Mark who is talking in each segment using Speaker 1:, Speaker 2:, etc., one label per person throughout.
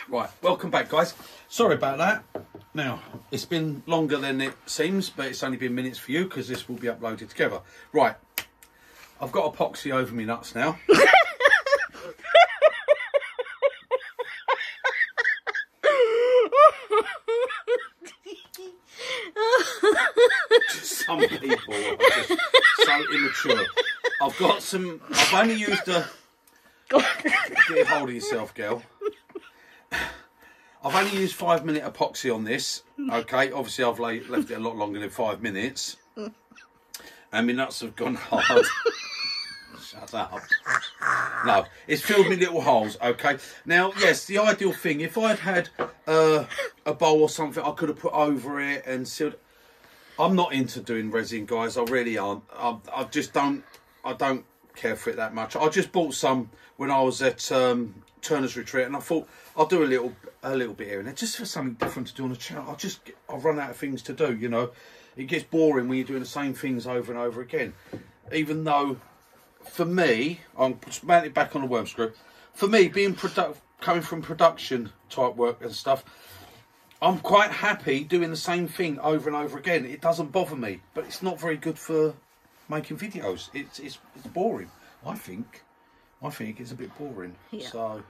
Speaker 1: Right, welcome back, guys. Sorry about that. Now, it's been longer than it seems, but it's only been minutes for you because this will be uploaded together. Right, I've got epoxy over me nuts now. Some people are just so immature. I've got some, I've only used a, get a hold of yourself, girl. I've only used 5 minute epoxy on this. Okay, obviously I've left it a lot longer than 5 minutes. And my nuts have gone hard. Shut up. No, it's filled me little holes, okay? Now, yes, the ideal thing, if I'd had a bowl or something I could have put over it and sealed. I'm not into doing resin, guys, I really aren't. I just don't, I don't care for it that much. I just bought some when I was at Turner's Retreat and I thought I'll do a little bit here and there just for something different to do on the channel. I'll run out of things to do, you know. It gets boring when you're doing the same things over and over again. Even though, for me, I'm mounted back on the worm screw. For me, being coming from production type work and stuff, I'm quite happy doing the same thing over and over again. It doesn't bother me, but it's not very good for making videos. It's boring. I think it's a bit boring. Yeah. So,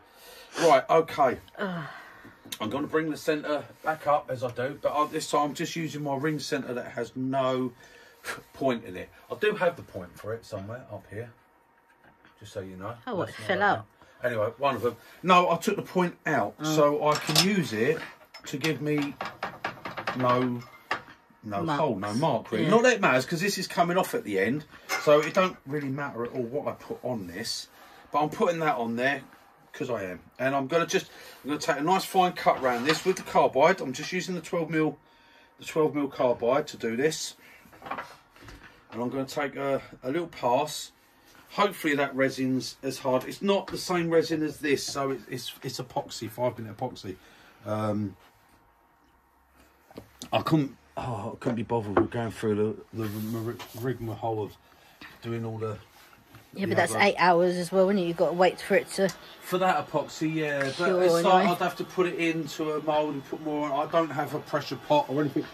Speaker 1: right, okay. I'm going to bring the centre back up as I do, but this time I'm just using my ring centre that has no point in it. I do have the point for it somewhere up here, just so you know.
Speaker 2: Oh, what, it fell out?
Speaker 1: Anyway, one of them. No, I took the point out so I can use it to give me no hole, no mark really. Yeah. Not that it matters because this is coming off at the end, so it don't really matter at all what I put on this. But I'm putting that on there because I am, and I'm gonna take a nice fine cut round this with the carbide. I'm just using the 12mm carbide to do this, and I'm going to take a little pass. Hopefully that resin's as hard. It's not the same resin as this, so it's epoxy, 5 minute epoxy. I couldn't be bothered with going through the rigmarole of doing all the.
Speaker 2: Yeah, but that's 8 hours as well, isn't it? You've got to wait for it to.
Speaker 1: For that epoxy, yeah. But
Speaker 2: anyway.
Speaker 1: I'd have to put it into a mould and put more on. I don't have a pressure pot or anything.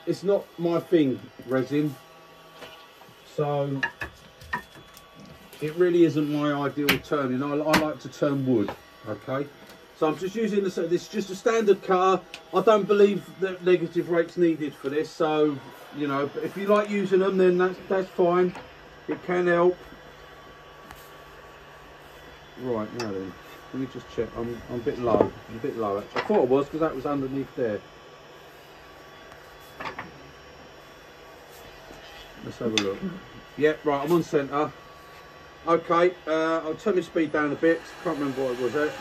Speaker 1: It's not my thing, resin. So it really isn't my ideal turning. I like to turn wood, okay? So I'm just using this is just a standard car. I don't believe that negative rate's needed for this, so you know, but if you like using them, then that's fine. It can help. Right, now then, let me just check. I'm a bit low. I'm a bit low actually. I thought I was because that was underneath there. Let's have a look. Yeah, right, I'm on centre. Okay, I'll turn my speed down a bit. Can't remember what it was at.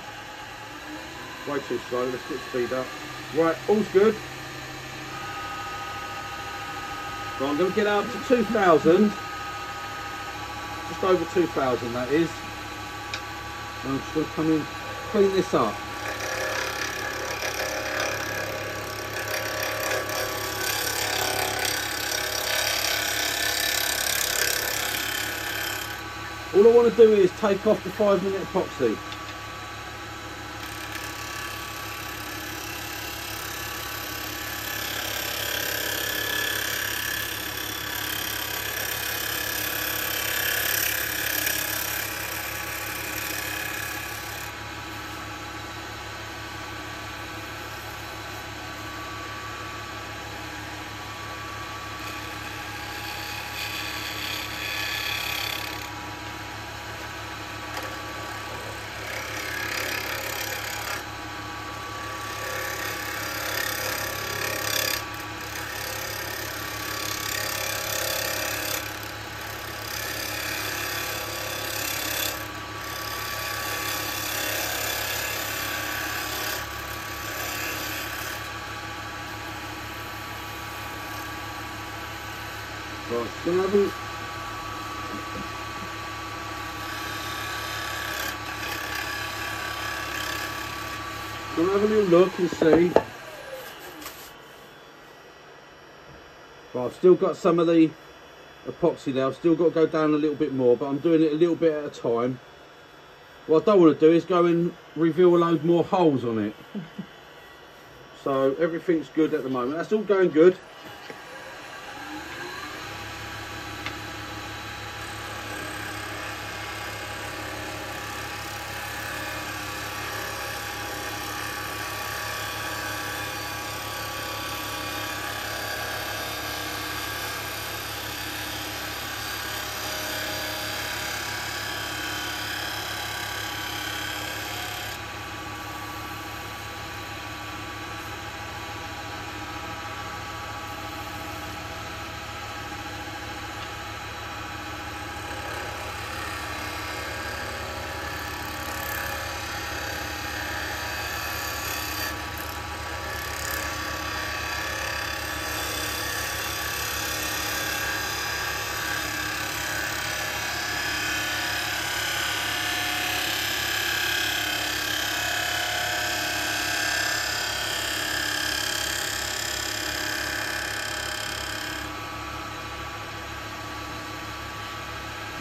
Speaker 1: Way too slow, let's get speed up. Right, all's good. So I'm going to get up to 2,000. Just over 2,000 that is. And I'm just going to come in, clean this up. All I want to do is take off the 5 minute epoxy. Right, gonna have a little look and see. Right, I've still got some of the epoxy there. I've still got to go down a little bit more, but I'm doing it a little bit at a time. What I don't want to do is go and reveal a load more holes on it. So everything's good at the moment. That's all going good.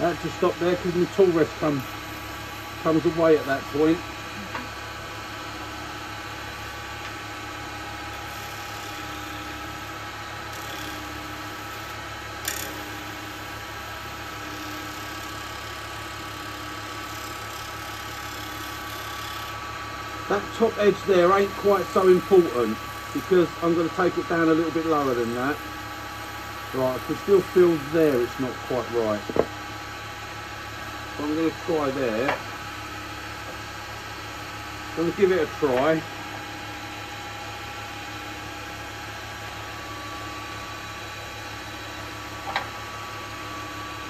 Speaker 1: I had to stop there because my tool rest comes away at that point. That top edge there ain't quite so important because I'm going to take it down a little bit lower than that. Right, I can still feel there it's not quite right. So I'm going to try there. I'm going to give it a try.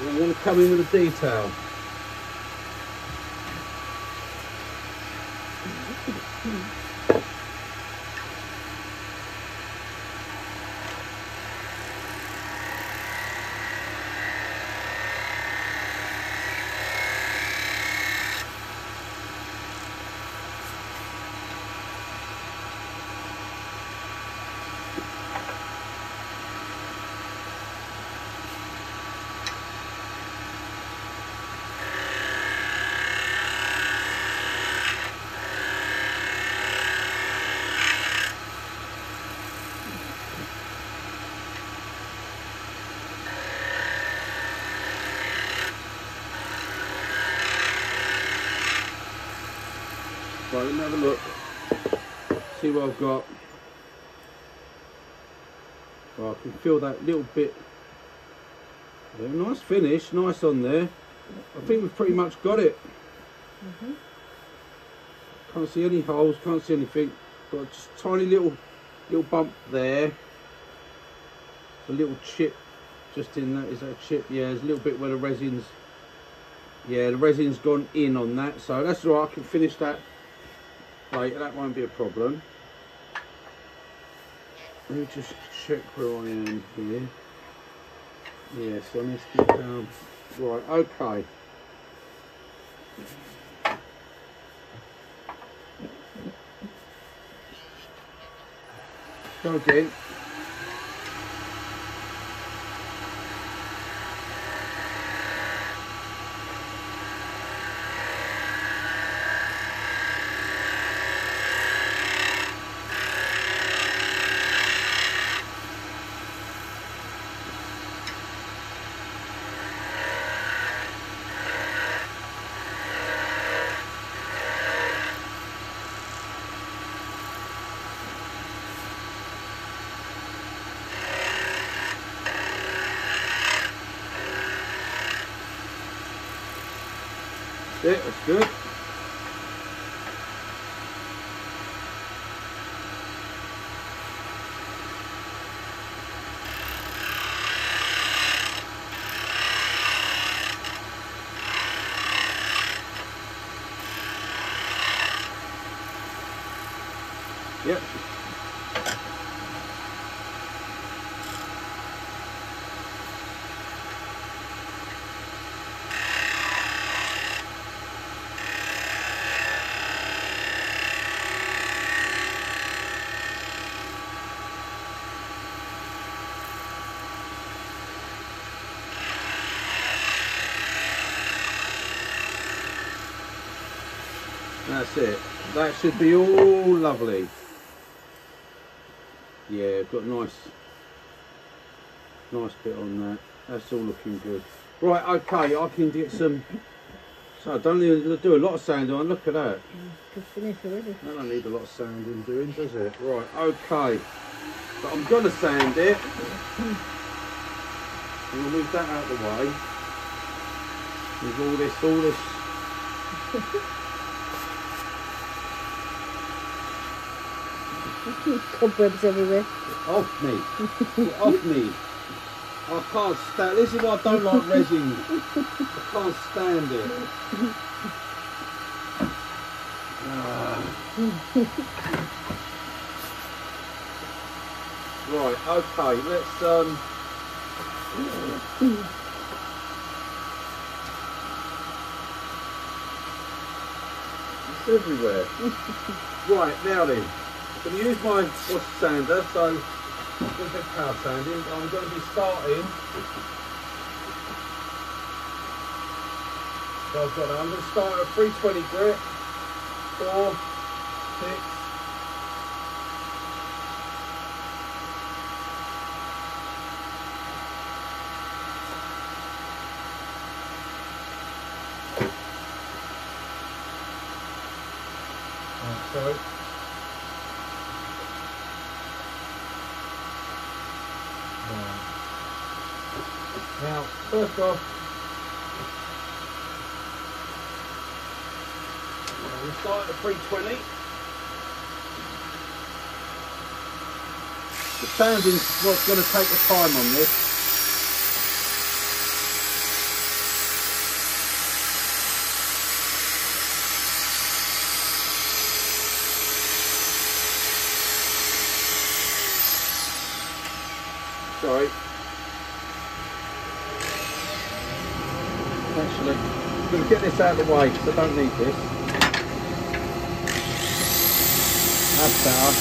Speaker 1: I want to come in with a detail. Right, let me have a look, see what I've got. Well, I can feel that little bit. Yeah, nice finish, nice on there. I think we've pretty much got it. Can't see any holes, can't see anything. Got just a tiny little bump there. A little chip just in that. Is that a chip? Yeah, there's a little bit where the resin's. Yeah, the resin's gone in on that, so that's all right. I can finish that later, that won't be a problem. Let me just check where I am here. Yes, I need to get down. Right, okay. Go again. Yeah, that's good. Yep. That's it. That should be all lovely. Yeah, got nice bit on that. That's all looking good. Right, okay, I can get some. So I don't need to do a lot of sanding on. Look at that.
Speaker 2: Good finish already.
Speaker 1: That don't need a lot of sanding doing, does it? Right, okay. But I'm gonna sand it. We'll move that out of the way. With all this.
Speaker 2: Cobwebs everywhere.
Speaker 1: Get off me. Get off me. I can't stand. This is why I don't like resin. I can't stand it. Right. Okay. Let's It's everywhere. Right now then, I'm going to use my wash sander. So I'm going to do power sanding. I'm going to be starting. So I've got that. I'm going to start at 320 grit. 4, 6. Oh, sorry. Now, first off, we'll start at 320. The sanding's what's going to take the time on this. Sorry. Actually, I'm going to get this out of the way because I don't need this. That's better.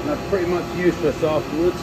Speaker 1: That's pretty much useless afterwards.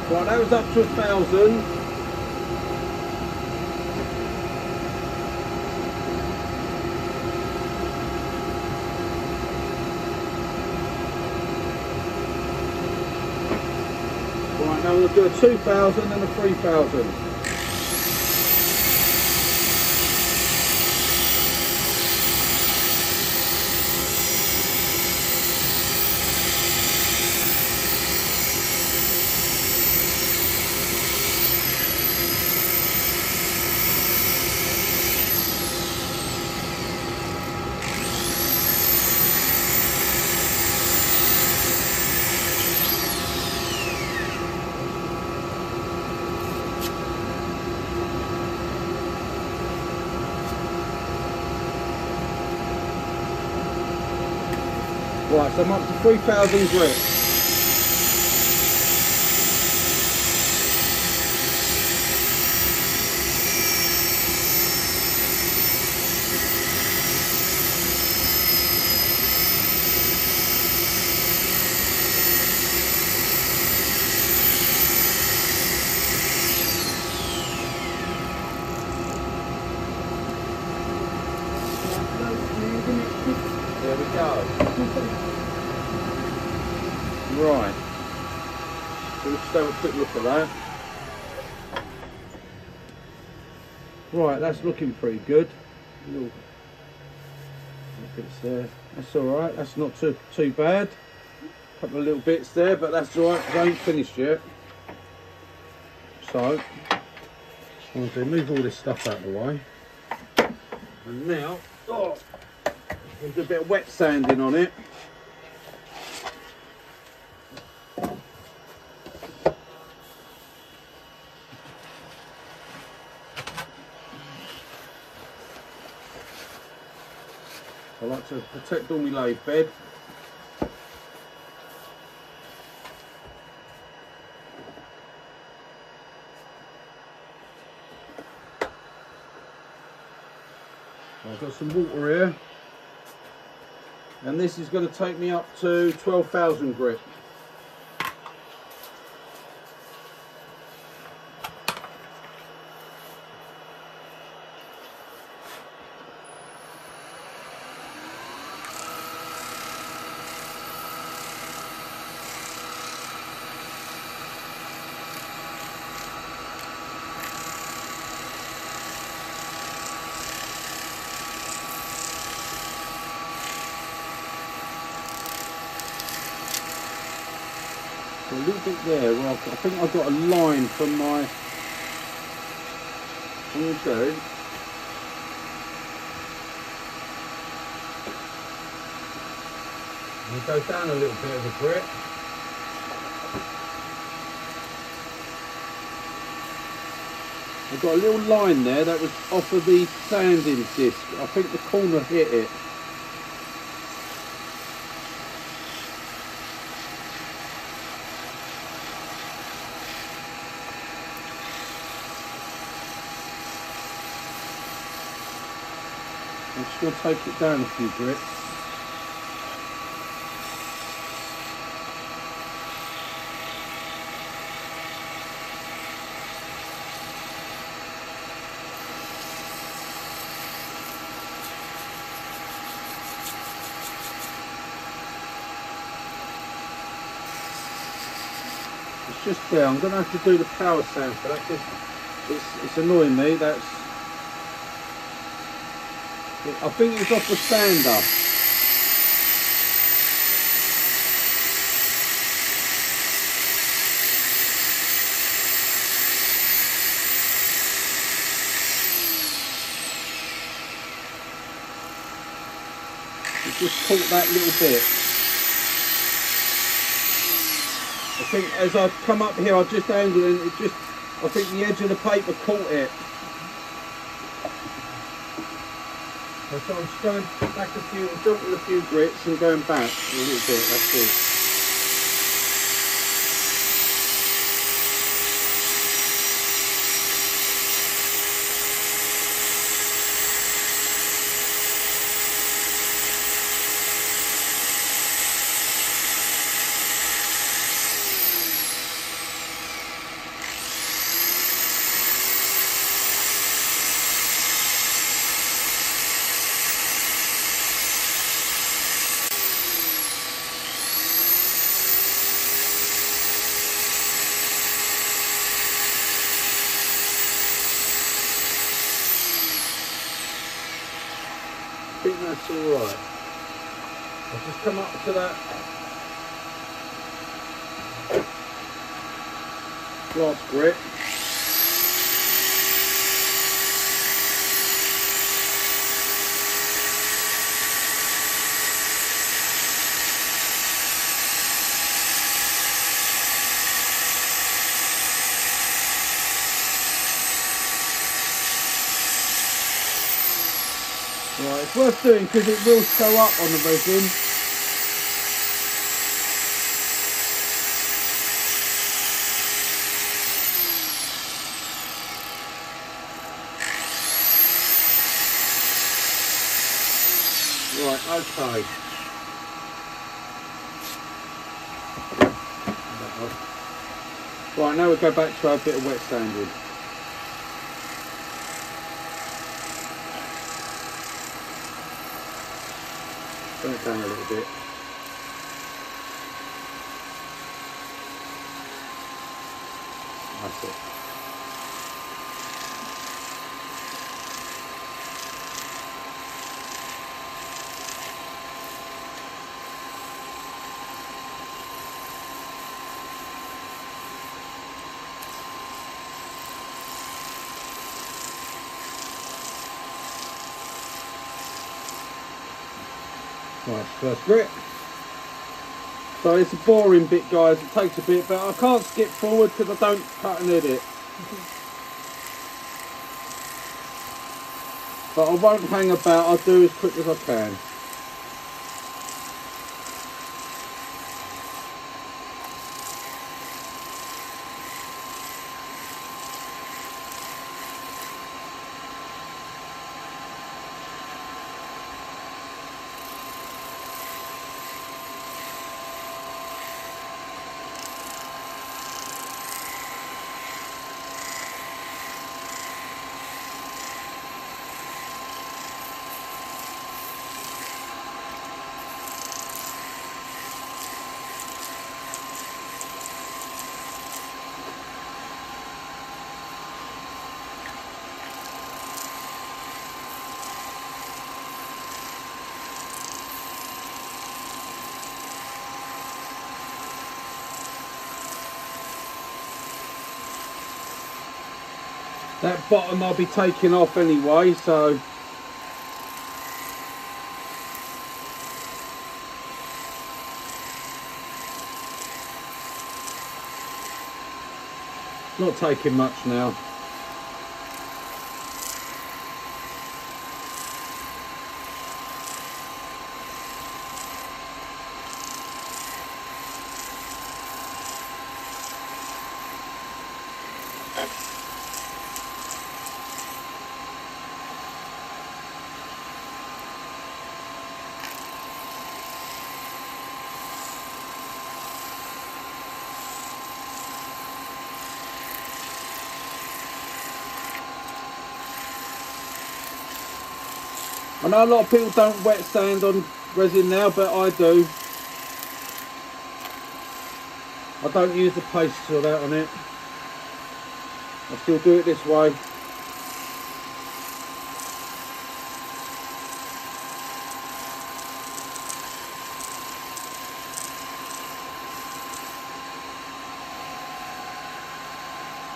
Speaker 1: Right, that was up to 1,000. Right, now we'll do a 2,000 and a 3,000. Right, so I'm up to 3,000 grit. There we go. Right, so let's have a quick look at that. Right, that's looking pretty good. Little bits there. That's all right. That's not too bad. A couple of little bits there, but that's all right. I ain't finished yet. So I'm going to move all this stuff out of the way. And now, there's a bit of wet sanding on it. I like to protect all my lathe bed. I've got some water here, and this is going to take me up to 12,000 grit. A little bit there, well, I think I've got a line from my okay. I'll go down a little bit of the grit. I've got a little line there that was off of the sanding disc. I think the corner hit it. I'm just going to take it down a few grits. It's just there. I'm going to have to do the power sand for that because it's annoying me. That's, I think it's off the sander. It just caught that little bit. I think as I've come up here, I've just angled it, and it just, I think the edge of the paper caught it. So I'm just going back a few, dropping a few grits and going back a little bit, that's it. that's alright. I'll just come up to that glass grit. Right, it's worth doing because it will show up on the resin. Right, okay. Right, now we go back to our bit of wet sanding. Turn it down a little bit. That's it. Right, first grit. So it's a boring bit, guys. It takes a bit, but I can't skip forward because I don't cut and edit. But I won't hang about. I'll do as quick as I can. That bottom I'll be taking off anyway, so not taking much now. I know a lot of people don't wet sand on resin now, but I do. I don't use the paste or that on it. I still do it this way.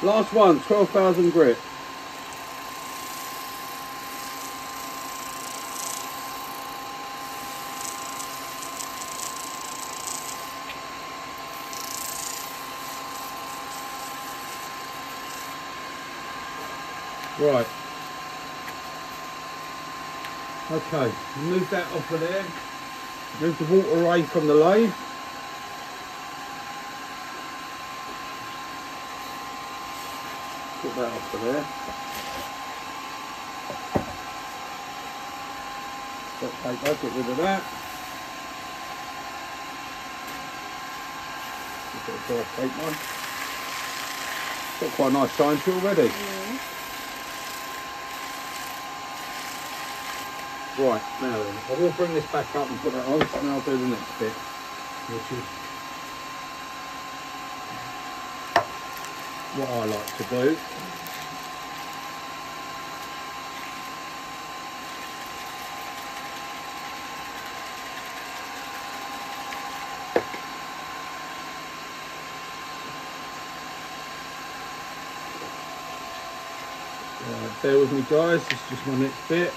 Speaker 1: Last one, 12,000 grit. Right. Okay, move that off of there. Move the water away from the lathe. Put that off of there. Get rid of that. Got a dry tape one. Got quite a nice shine to it already.
Speaker 2: Mm.
Speaker 1: Right, now then, I will bring this back up and put that on, and I'll do the next bit, which is what I like to do. Right, bear with me guys, this is just my next bit.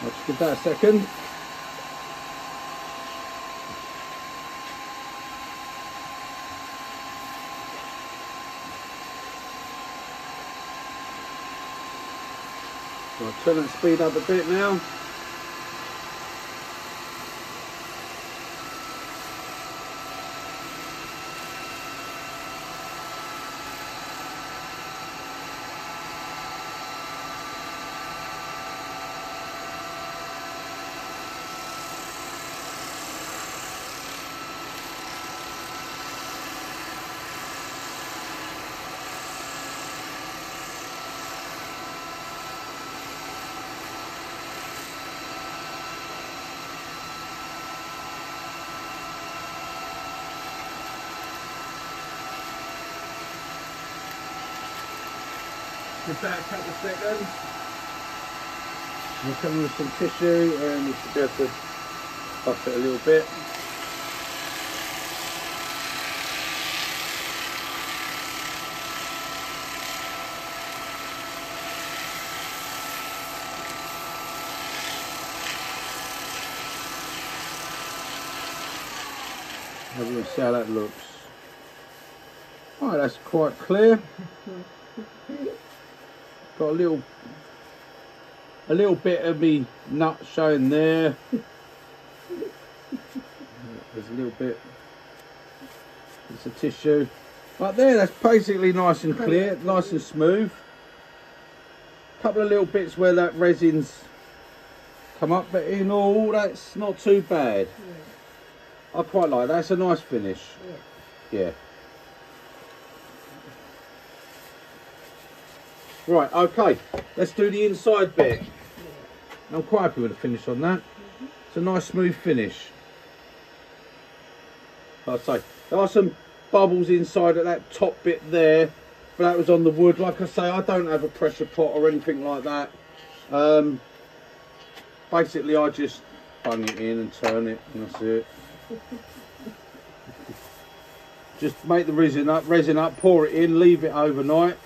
Speaker 1: Let's give that a second. Right, turn that speed up a bit now. Give that a couple of seconds. We'll come with some tissue and we should be able to buff it a little bit. We'll see how that looks. Alright, that's quite clear. Got a little bit of me nut showing there. There's a little bit. It's a tissue. Right there, that's basically nice and clear, nice and smooth. A couple of little bits where that resin's come up, but in all, that's not too bad. I quite like that. It's a nice finish. Yeah. Right, okay, let's do the inside bit. I'm quite happy with the finish on that. It's a nice smooth finish. Like I say, there are some bubbles inside at that top bit there, but that was on the wood. Like I say, I don't have a pressure pot or anything like that. Basically, I just bung it in and turn it, and that's it. Just make the resin up, pour it in, leave it overnight.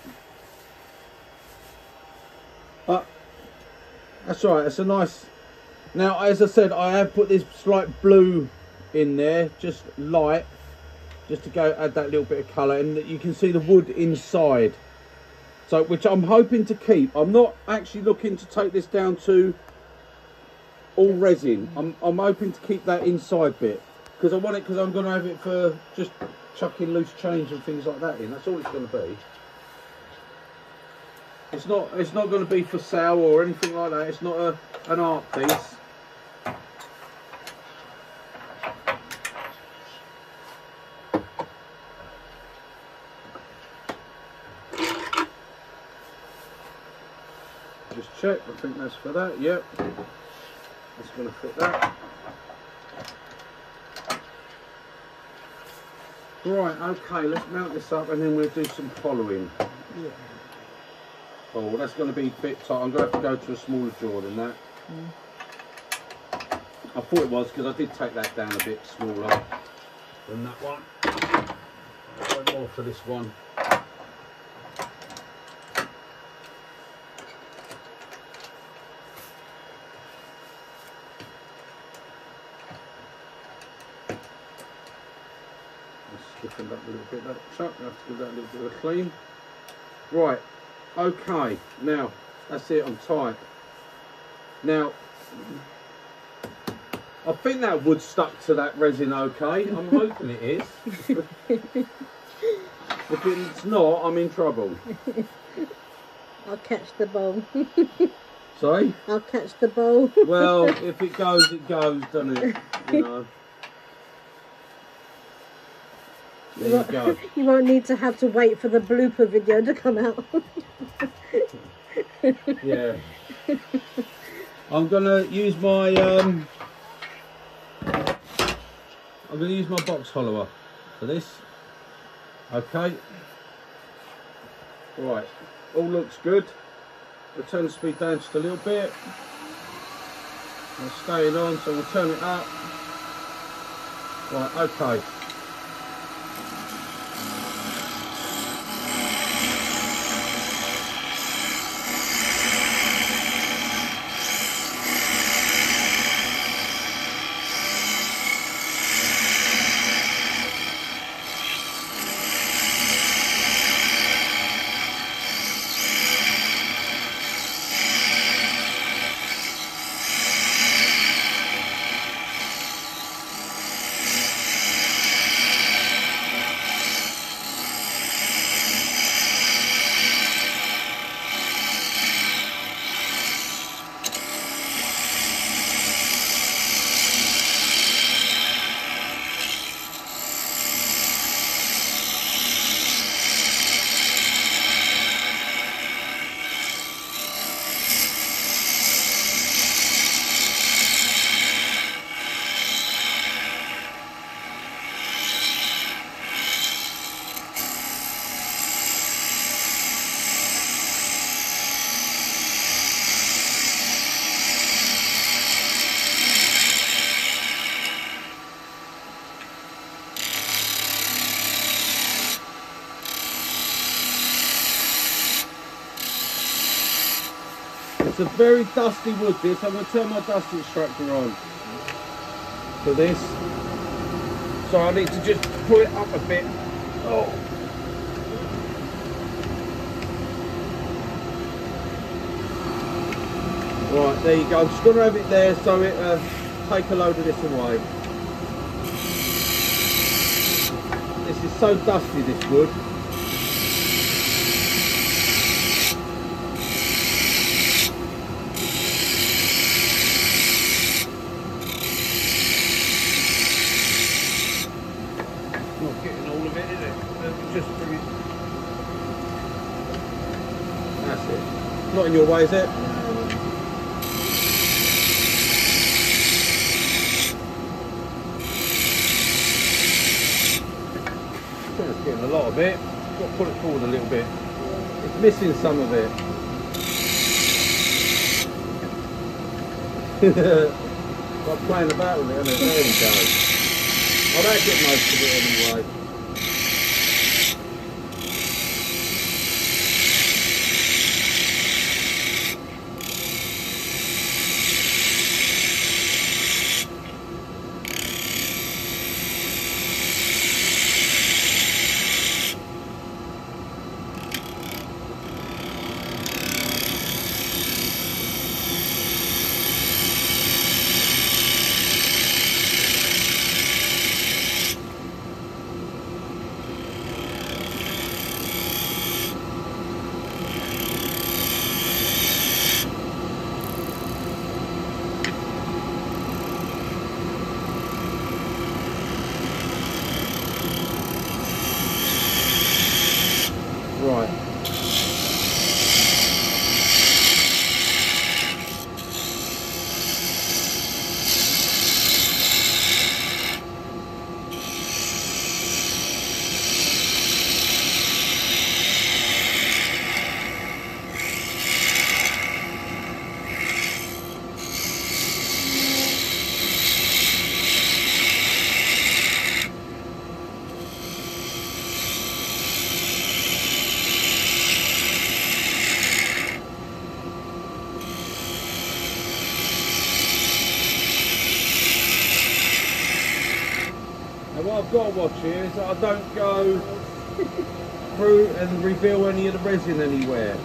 Speaker 1: But that's all right, it's a nice... Now, as I said, I have put this slight blue in there, just light, just to go add that little bit of colour, and you can see the wood inside. So, which I'm hoping to keep. I'm not actually looking to take this down to all resin. I'm hoping to keep that inside bit, because I want it, because I'm going to have it for just chucking loose change and things like that in. That's all it's going to be. It's not going to be for sale or anything like that. It's not an art piece. Just check. I think that's for that. Yep. That's going to fit that. Right. Okay. Let's mount this up and then we'll do some following. Yeah. Oh, well, that's going to be a bit tight. I'm going to have to go to a smaller drawer than that. I thought it was, because I did take that down a bit smaller than that one. I went more for this one. Let's stiffen up a little bit, that chuck. I have to give that a little bit of a clean. Right. Okay, now that's it, I'm tight. Now I think that wood stuck to that resin okay. I'm hoping it is. If it's not, I'm in trouble.
Speaker 2: I'll catch the bowl.
Speaker 1: Sorry?
Speaker 2: I'll catch the bowl.
Speaker 1: Well, if it goes, doesn't it? You know. There you go.
Speaker 2: You won't need to have to wait for the blooper video to come out.
Speaker 1: Yeah. I'm gonna use my box hollower for this. Okay. Right. All looks good. We'll turn the speed down just a little bit. It's staying on, so we'll turn it up. Right, okay. It's a very dusty wood this. I'm going to turn my dust extractor on for this. So I need to just pull it up a bit. Oh. Right, there you go. I'm just going to have it there so it take a load of this away. This is so dusty, this wood. Not getting all of it, is it? Just bring it. That's it. Not in your way, is it? It's getting a lot of it. Got to pull it forward a little bit. It's missing some of it. Got playing about with it, isn't it? There we go. I don't get most of it anyway. Right. And what I've got to watch here is that I don't go through and reveal any of the resin anywhere.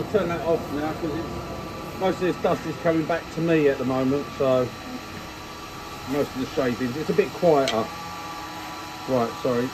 Speaker 1: to turn that off now because most of this dust is coming back to me at the moment, so most of the shavings. It's a bit quieter. Right, sorry.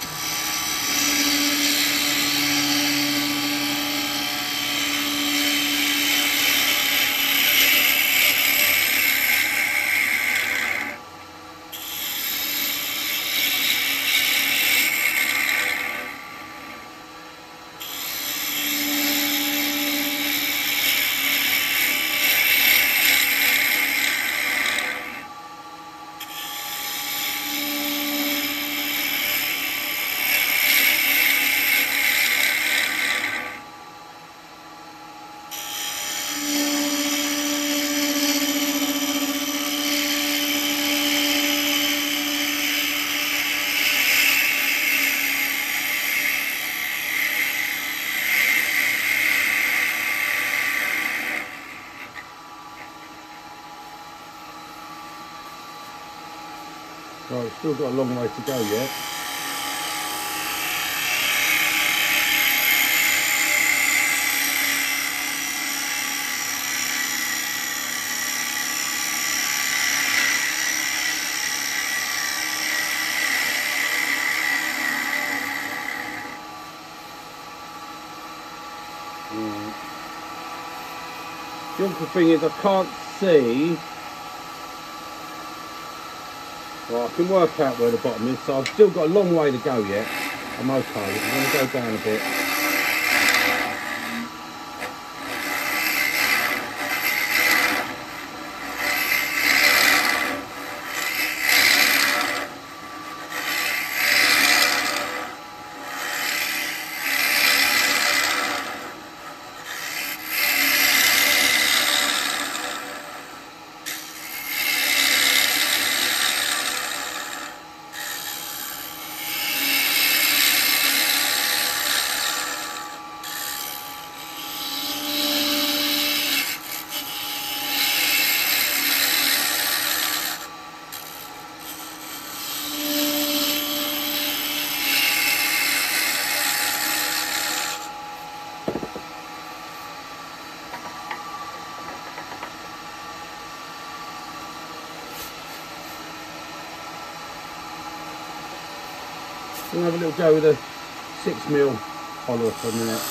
Speaker 1: So it's still got a long way to go yet. The awful thing is I can't see. Well, I can work out where the bottom is, so I've still got a long way to go yet. I'm okay. I'm going to go down a bit. I'm going to have a little go with a 6mm hollow for a minute.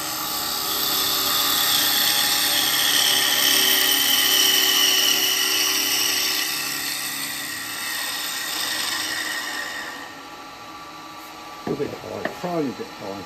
Speaker 1: A bit high, tiny bit high.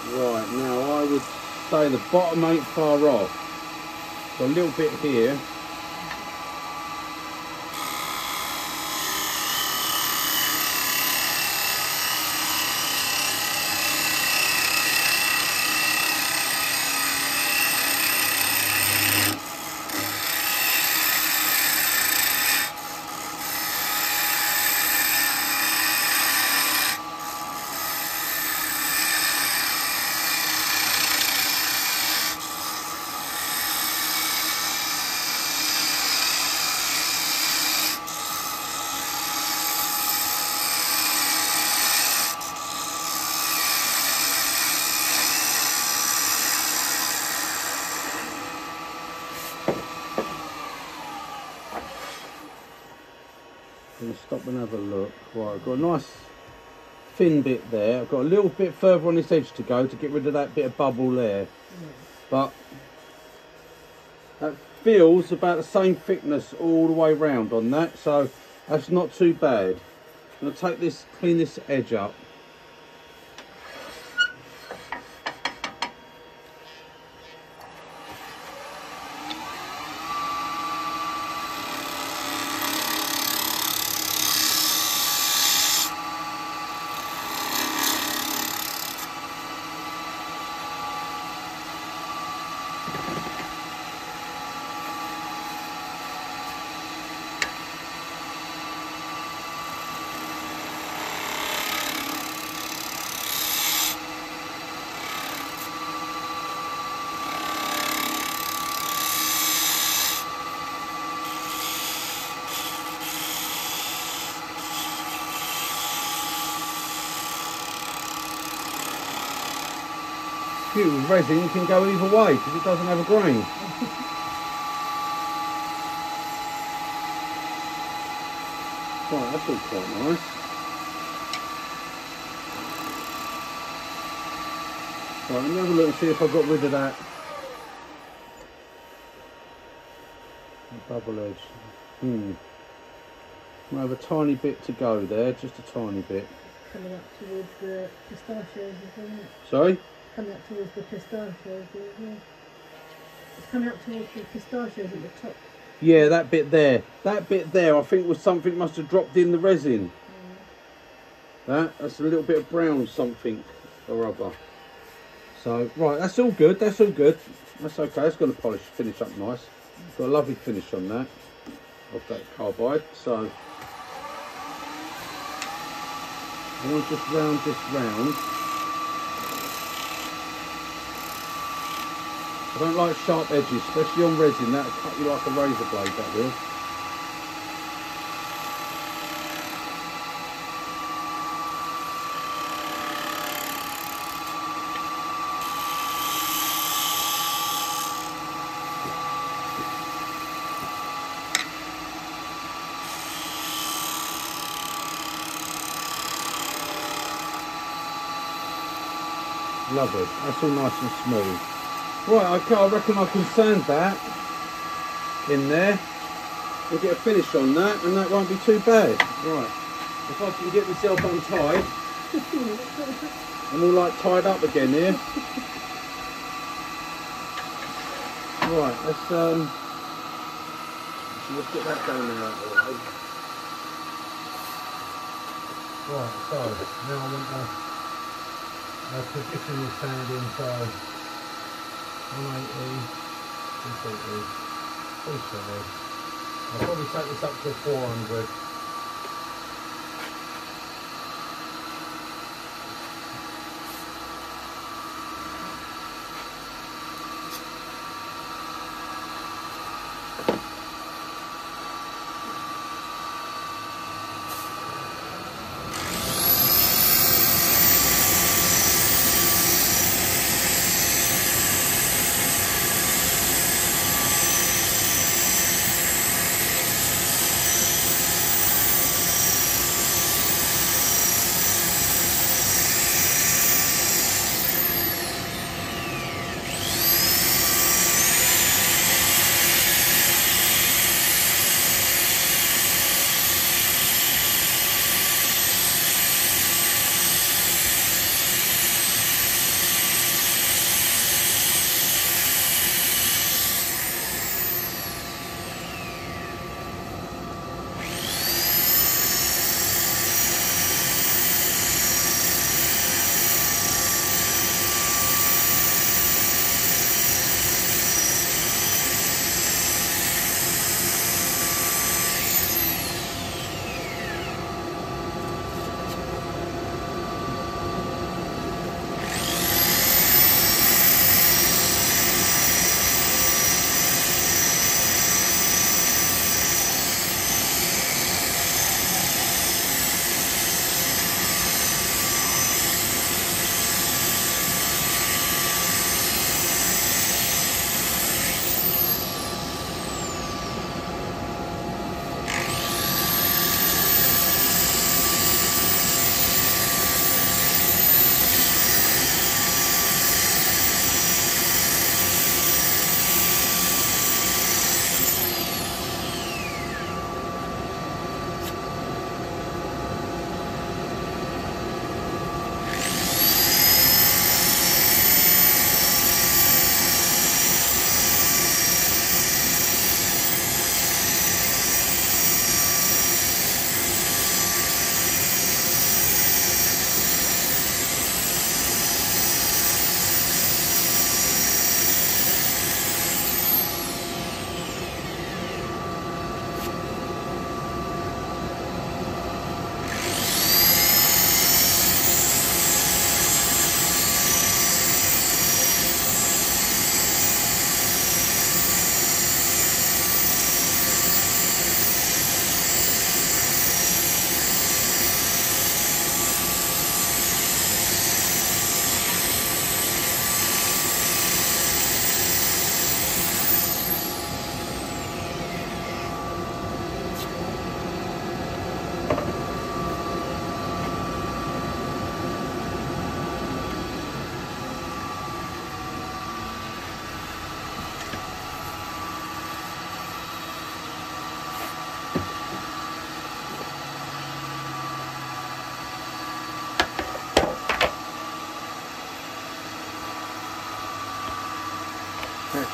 Speaker 1: Right, now I would say the bottom ain't far off. So a little bit here. up and have a look. Right, I've got a nice thin bit there. I've got a little bit further on this edge to go to get rid of that bit of bubble there. But that feels about the same thickness all the way round on that, so that's not too bad. I'm going to take this, clean this edge up. With resin, you can go either way because it doesn't have a grain. Right, that's all quite nice. Right, let me have a look and see if I've got rid of that bubble edge. I have a tiny bit to go there, just a tiny bit.
Speaker 2: Coming up towards the pistachios, isn't it?
Speaker 1: Sorry?
Speaker 2: Coming up towards the pistachios, isn't it? It's coming up towards the pistachios at the top.
Speaker 1: Yeah, that bit there. That bit there, I think was something must have dropped in the resin. That's a little bit of brown something or other. So, right, that's all good. That's all good. That's okay. It's going to polish, finish up nice. Got a lovely finish on that, of that carbide. So, I want to just round this round. I don't like sharp edges, especially on resin. That'll cut you like a razor blade, that will. Lovely. That's all nice and smooth. Right, okay, I reckon I can sand that in there. We'll get a finish on that and that won't be too bad. Right, if I can get myself untied, I'm all like tied up again here. Right, let's get that down there out of the way. Right, so now I want to position the sand in, so 180, 240, 370. I'll probably take this up to 400.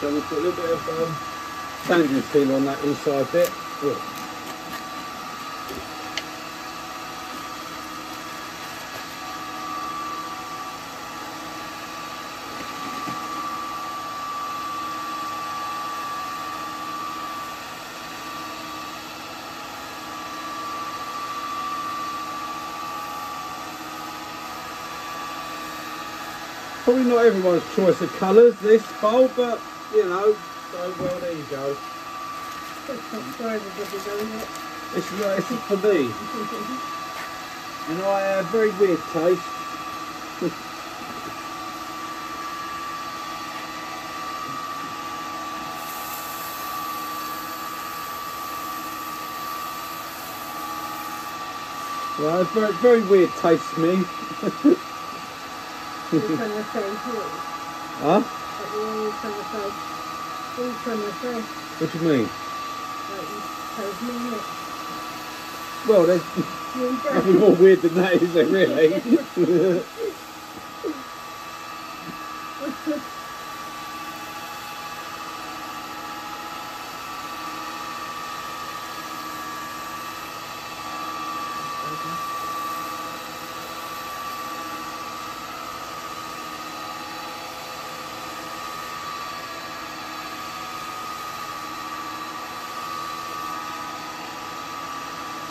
Speaker 1: So we'll put a little bit of sanding peel on that inside bit. Oh. Probably not everyone's choice of colours, this bowl, but you know, so well, there you go.
Speaker 2: It's not for everybody though, is it?
Speaker 1: It's for me. And I have very weird taste. Yeah, it's very weird taste to me.
Speaker 2: You're trying to say here.
Speaker 1: Huh?
Speaker 2: What you're trying to say? What are you trying to say?
Speaker 1: What do you mean?
Speaker 2: Like you told me, innit?
Speaker 1: Well, there's nothing more weird than that, is there, really?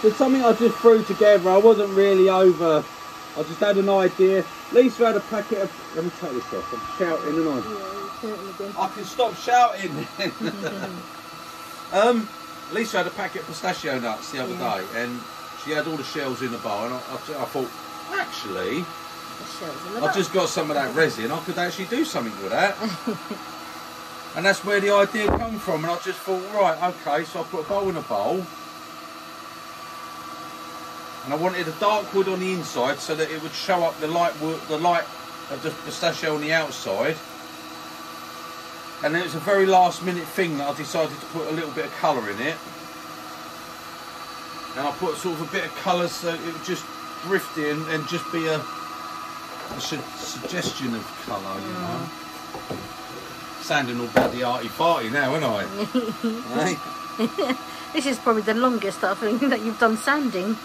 Speaker 1: It's something I just threw together. I wasn't really over. I just had an idea. Lisa had a packet of. Let me take this off. I'm shouting, and I can stop shouting. Lisa had a packet of pistachio nuts the other day, and she had all the shells in the bowl. And I thought, actually, I've just got some of that resin. I could actually do something with that. And that's where the idea come from. And I just thought, right, okay. So I put a bowl in a bowl. And I wanted a dark wood on the inside so that it would show up the light wood, the light of the pistachio on the outside. And then it was a very last minute thing that I decided to put a little bit of colour in it. And I put sort of a bit of colour so it would just drift in and just be a suggestion of colour, you know. Sounding all about the arty-farty now, ain't I? Hey?
Speaker 2: This is probably the longest I think that you've done sanding.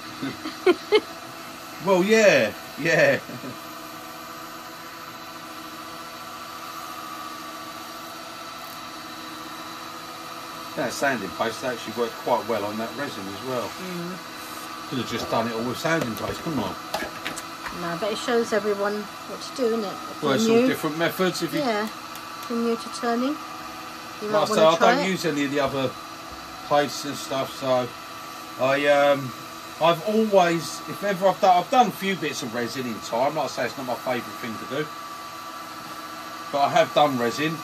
Speaker 1: Well, yeah. That sanding paste actually worked quite well on that resin as well. Could have just done it all with sanding paste, couldn't I?
Speaker 2: No, but it shows everyone what to do, isn't it?
Speaker 1: Well, it's all different methods. If you
Speaker 2: from new to turning. You might
Speaker 1: like I say, I don't use any of the other pastes and stuff, so I've always, if ever I've done a few bits of resin in time. Like I say, it's not my favourite thing to do, but I have done resin,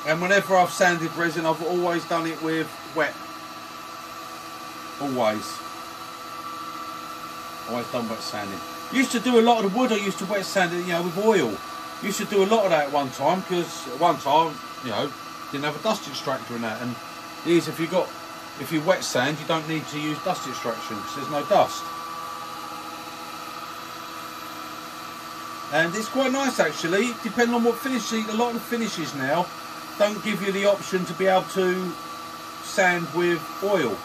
Speaker 1: and whenever I've sanded resin, I've always done it with wet. Always done wet sanding. Used to do a lot of the wood. I used to wet sand it, you know, with oil. Used to do a lot of that at one time because at one time, you know, didn't have a dust extractor in that, and these, if you wet sand, you don't need to use dust extraction because there's no dust. And it's quite nice actually, depending on what finish. A lot of the finishes now don't give you the option to be able to sand with oil.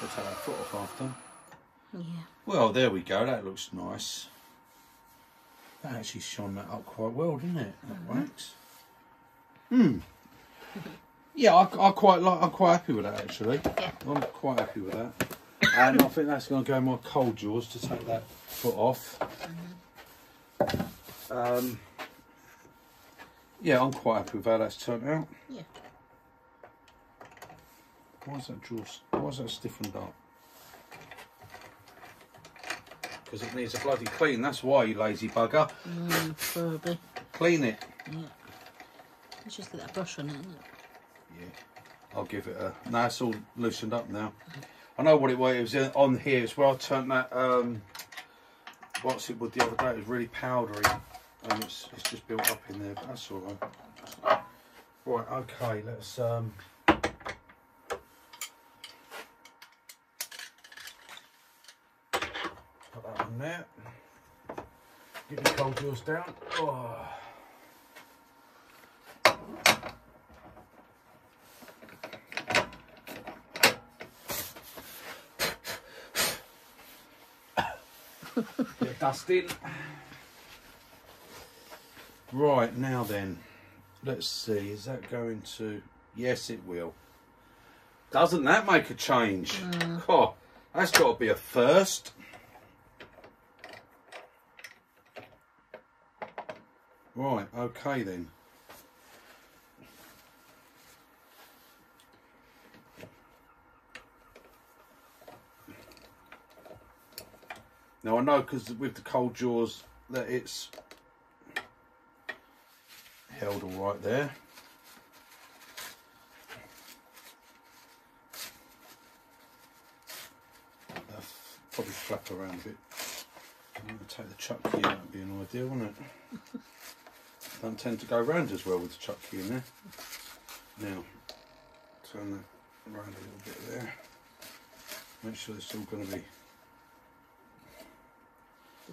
Speaker 1: Let's have that foot off after.
Speaker 2: Yeah.
Speaker 1: Well, there we go. That looks nice. That actually shone that up quite well, didn't it? That wax. Yeah, I'm quite happy with that actually.
Speaker 2: Yeah.
Speaker 1: I'm quite happy with that. And I think that's going to go in my cold jaws to take that foot off. Yeah, I'm quite happy with how that's turned out.
Speaker 2: Yeah.
Speaker 1: Why is that stiffened up? Because it needs a bloody clean, that's why, you lazy bugger.
Speaker 2: Probably.
Speaker 1: Clean it.
Speaker 2: Yeah. Let's just get that brush on it, isn't it?
Speaker 1: Yeah. I'll give it a... No, it's all loosened up now. I know what it was. It was on here. It's where I turned that... what's it with the other day? It was really powdery. And it's just built up in there, but that's all right. Right, okay, let's... put that on there. Get your cold jaws down. Oh. Get dusting. Right, now then, let's see, is that going to... Yes, it will. Doesn't that make a change? Oh, that's got to be a first. Right, okay then. Now I know because with the cold jaws that it's held all right there. I'll probably flap around a bit. I'm going to take the chuck key out, would be an idea, wouldn't it? Don't tend to go round as well with the chuck key in there. Now, turn that around a little bit there. Make sure it's all going to be...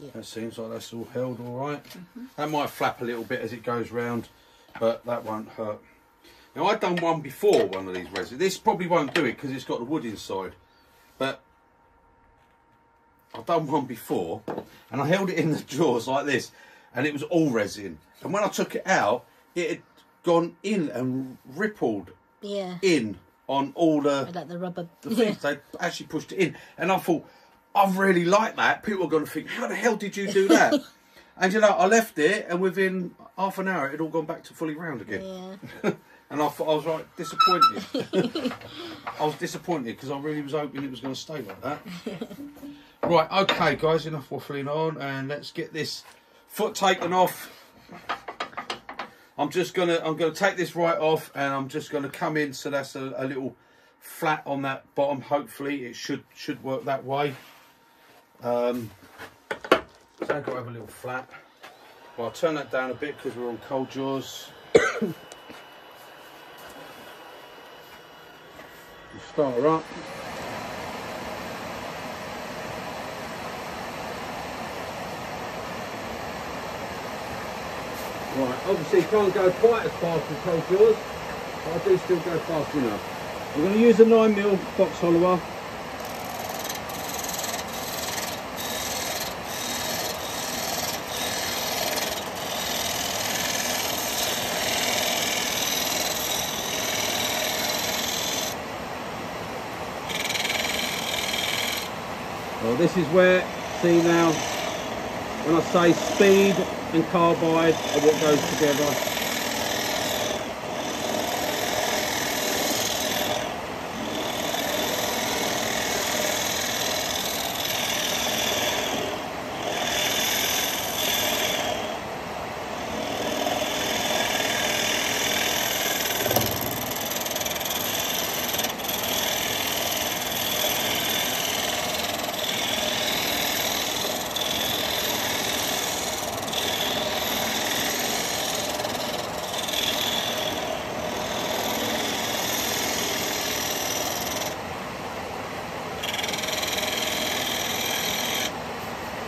Speaker 1: Yeah. That seems like that's all held all right. That might flap a little bit as it goes round, but that won't hurt. Now I've done one before, one of these resin. This probably won't do it because it's got the wood inside, but I've done one before and I held it in the jaws like this and it was all resin. And when I took it out, it had gone in and rippled in on all the,
Speaker 2: like the rubber.
Speaker 1: The things. They actually pushed it in. And I thought, I really like that. People are going to think, how the hell did you do that? And you know, I left it and within half an hour it had all gone back to fully round again. Yeah. And I thought, I was like disappointed. I was disappointed because I really was hoping it was going to stay like that. Right, okay guys, enough waffling on and let's get this foot taken off. I'm gonna take this right off and I'm just gonna come in so that's a little flat on that bottom. Hopefully it should work that way. So I've got to have a little flat. Well, I'll turn that down a bit because we're on cold jaws. Start her up. Right, obviously you can't go quite as fast as cold jaws, but I do still go fast enough. We're going to use a 9mm box hollower. Well, this is where, see now, when I say speed and carbide are what goes together.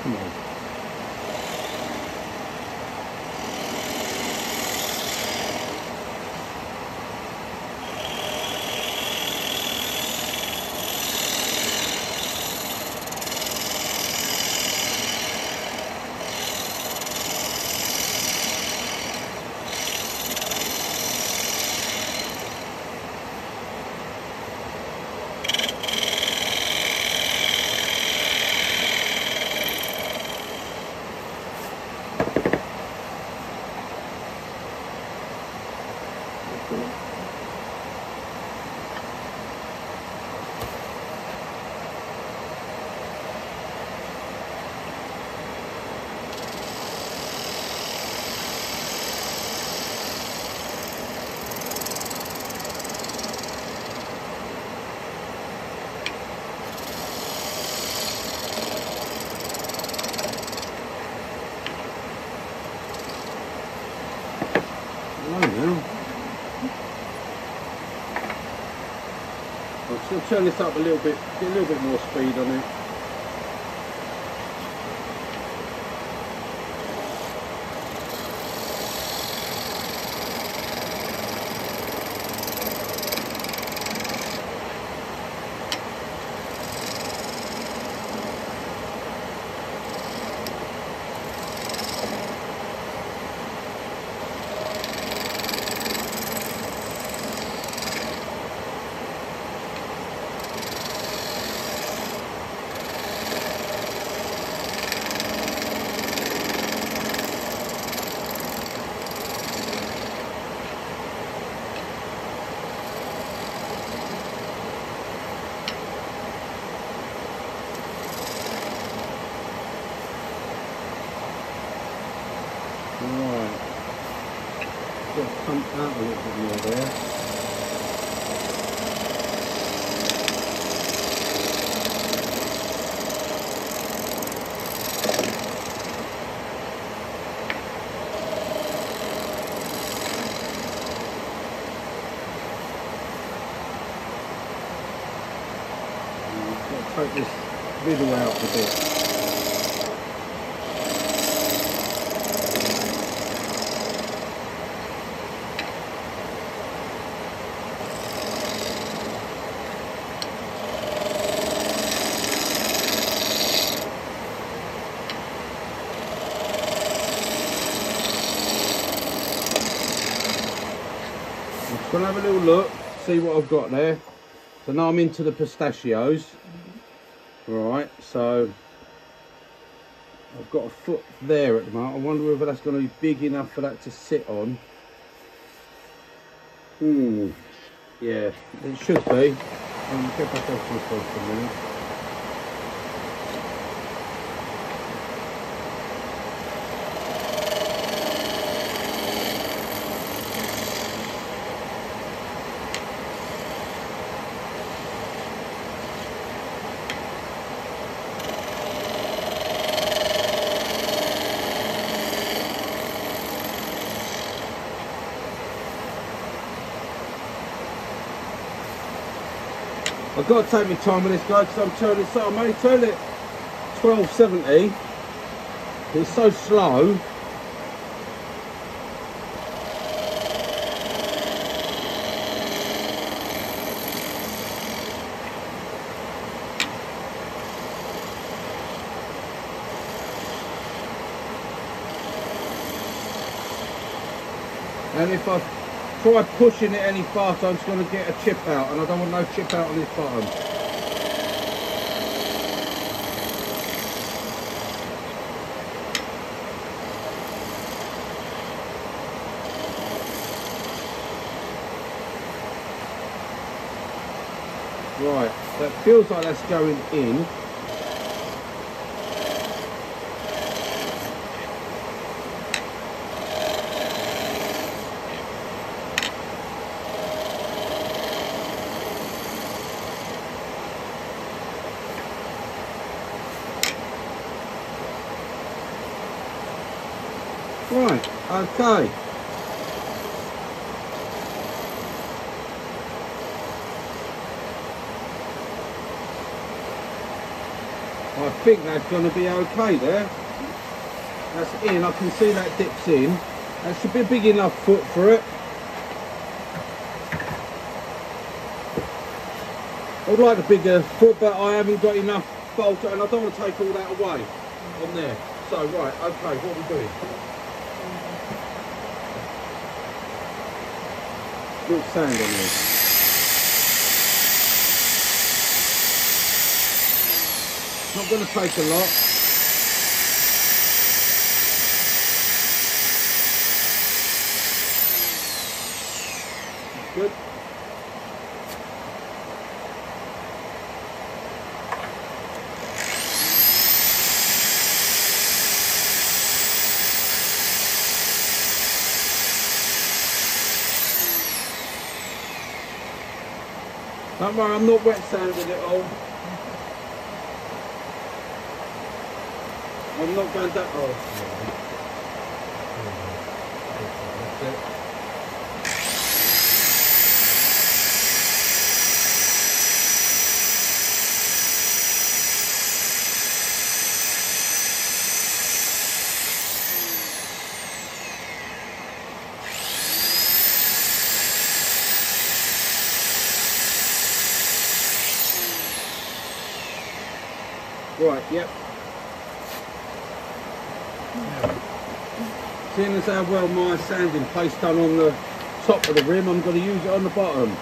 Speaker 1: Come on.
Speaker 3: low now. I'll still turn this up a little bit, get a little bit more speed on it. Right, got to pump out a little bit more there. Got to take this middle out a bit. I'm going to have a little look, see what I've got there. So now I'm into the pistachios. Right, so I've got a foot there at the moment. I wonder whether that's going to be big enough for that to sit on. Yeah, it should be. Get back over to this one for a minute. I've got to take my time with this guy because I'm turning so I'm only turning it 1270. It's so slow. And if I try pushing it any faster, I'm just going to get a chip out, and I don't want no chip out on this bottom. Right, that feels like that's going in. Right, okay. I think that's going to be okay there. That's in, I can see that dips in. That should be a big enough foot for it. I'd like a bigger foot, but I haven't got enough bolt, and I don't want to take all that away on there. So, right, okay, what are we doing? Good sand on there. Not going to take a lot. That's good. Don't worry, I'm not wet sanding it all. I'm not going that. Oh. That's it. Right, yep. Seeing as how well my sanding paste done on the top of the rim, I'm going to use it on the bottom.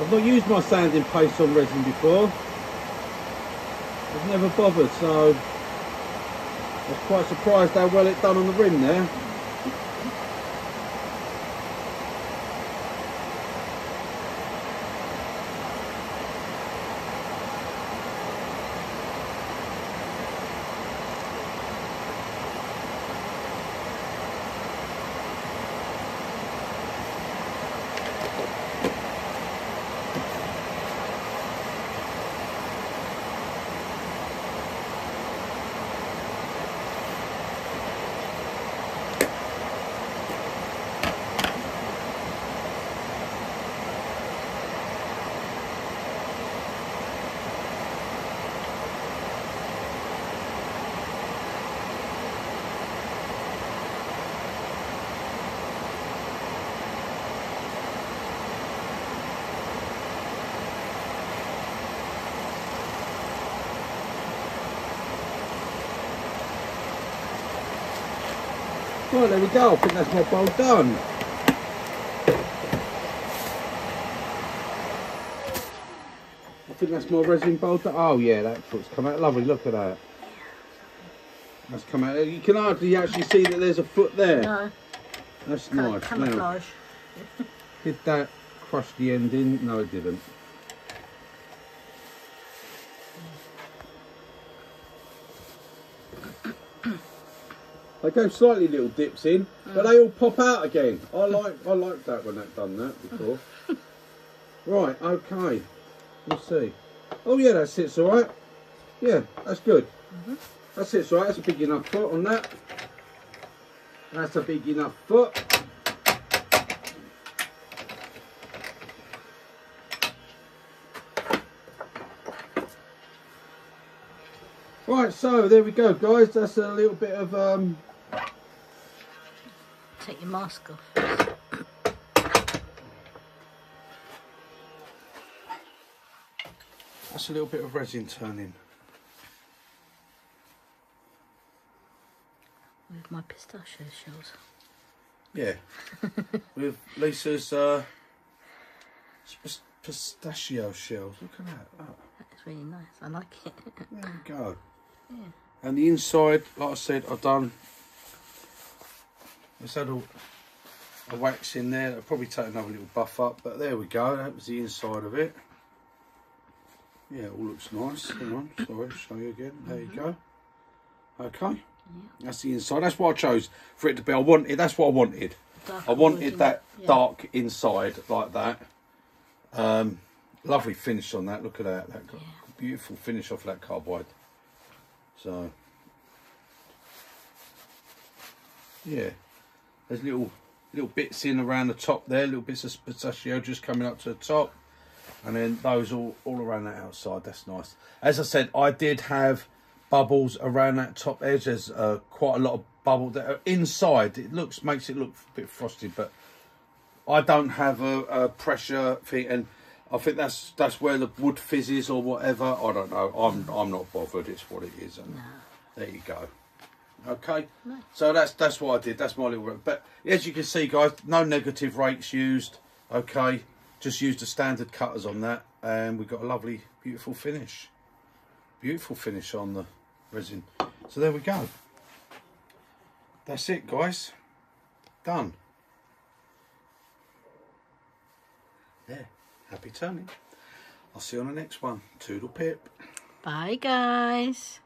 Speaker 3: I've not used my sanding paste on resin before. I've never bothered, so I was quite surprised how well it done on the rim there. Well, there we go. I think that's my bowl done. I think that's my resin bowl done. Oh yeah, that foot's come out lovely. Look at that. That's come out. You can hardly actually see that there's a foot there.
Speaker 2: No.
Speaker 3: That's nice.
Speaker 2: Camouflage.
Speaker 3: Now, did that crush the end in? No, it didn't. They go slightly little dips in, but they all pop out again. I like that when they've done that before. Right, okay. Let's see. Oh yeah, that sits all right. Yeah, that's good. That sits all right. That's a big enough foot on that. That's a big enough foot. Right, so there we go, guys. That's a little bit of
Speaker 2: Take your mask off.
Speaker 3: that's a little bit of resin turning.
Speaker 2: With my pistachio shells.
Speaker 3: Yeah. With Lisa's pistachio shells. Look at that. Oh.
Speaker 2: That's really nice. I like it.
Speaker 3: There we go.
Speaker 2: Yeah.
Speaker 3: And the inside, like I said, I've done. It's had a wax in there. I'll probably take another little buff up, but there we go. That was the inside of it. Yeah, it all looks nice. Hang on, sorry, show you again. There you go. Okay, that's the inside. That's what I chose for it to be. That's what I wanted. I wanted that dark inside like that. Lovely finish on that. Look at that. That got beautiful finish off that carbide. So yeah, there's little bits in around the top there, little bits of pistachio just coming up to the top, and then those all around that outside. That's nice. As I said, I did have bubbles around that top edge. There's quite a lot of bubble there inside. It makes it look a bit frosted, but I don't have a pressure thing, and I think that's where the wood fizzes or whatever. I don't know. I'm not bothered. It's what it is, and there you go. Okay, so that's what I did. That's my little. But as you can see, guys, no negative rates used. Okay, just used the standard cutters on that, and we've got a lovely, beautiful finish. Beautiful finish on the resin. So there we go. That's it, guys. Done. There. Happy turning. I'll see you on the next one. Toodle pip.
Speaker 2: Bye, guys.